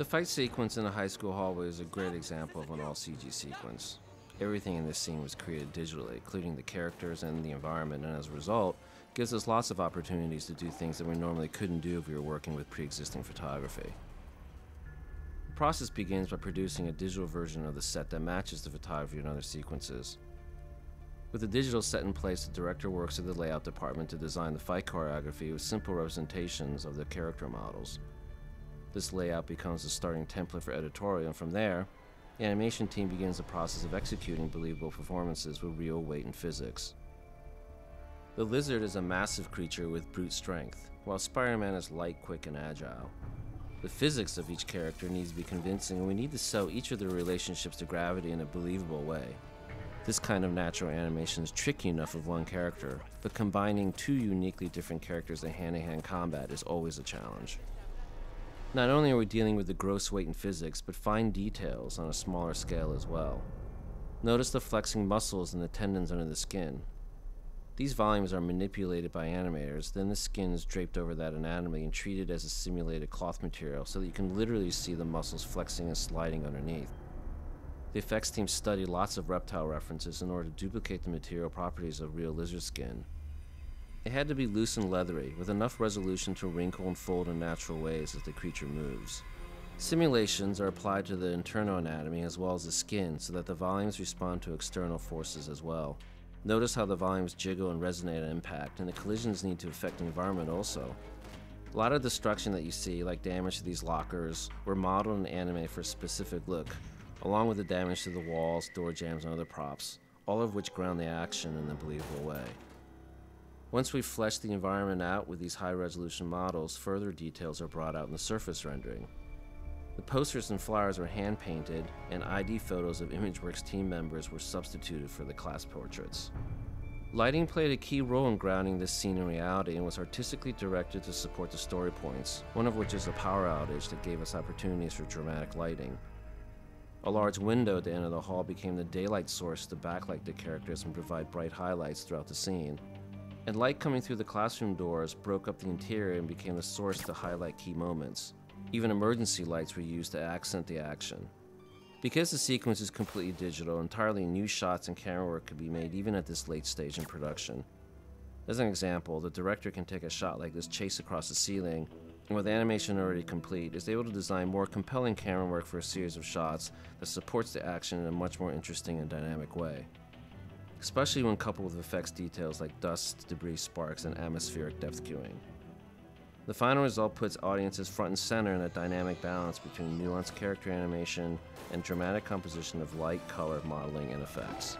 The fight sequence in the high school hallway is a great example of an all-CG sequence. Everything in this scene was created digitally, including the characters and the environment, and as a result, gives us lots of opportunities to do things that we normally couldn't do if we were working with pre-existing photography. The process begins by producing a digital version of the set that matches the photography in other sequences. With the digital set in place, the director works with the layout department to design the fight choreography with simple representations of the character models. This layout becomes the starting template for editorial, and from there, the animation team begins the process of executing believable performances with real weight and physics. The lizard is a massive creature with brute strength, while Spider-Man is light, quick, and agile. The physics of each character needs to be convincing, and we need to sell each of their relationships to gravity in a believable way. This kind of natural animation is tricky enough of one character, but combining two uniquely different characters in hand-to-hand combat is always a challenge. Not only are we dealing with the gross weight and physics, but fine details on a smaller scale as well. Notice the flexing muscles and the tendons under the skin. These volumes are manipulated by animators, then the skin is draped over that anatomy and treated as a simulated cloth material so that you can literally see the muscles flexing and sliding underneath. The effects team studied lots of reptile references in order to duplicate the material properties of real lizard skin. It had to be loose and leathery, with enough resolution to wrinkle and fold in natural ways as the creature moves. Simulations are applied to the internal anatomy as well as the skin so that the volumes respond to external forces as well. Notice how the volumes jiggle and resonate at impact, and the collisions need to affect the environment also. A lot of destruction that you see, like damage to these lockers, were modeled and animated for a specific look, along with the damage to the walls, door jambs, and other props, all of which ground the action in a believable way. Once we've fleshed the environment out with these high-resolution models, further details are brought out in the surface rendering. The posters and flyers were hand-painted, and ID photos of ImageWorks team members were substituted for the class portraits. Lighting played a key role in grounding this scene in reality and was artistically directed to support the story points, one of which is a power outage that gave us opportunities for dramatic lighting. A large window at the end of the hall became the daylight source to backlight the characters and provide bright highlights throughout the scene. And light coming through the classroom doors broke up the interior and became the source to highlight key moments. Even emergency lights were used to accent the action. Because the sequence is completely digital, entirely new shots and camera work could be made even at this late stage in production. As an example, the director can take a shot like this chase across the ceiling, and with animation already complete, is able to design more compelling camera work for a series of shots that supports the action in a much more interesting and dynamic way. Especially when coupled with effects details like dust, debris, sparks, and atmospheric depth cueing. The final result puts audiences front and center in a dynamic balance between nuanced character animation and dramatic composition of light, color, modeling, and effects.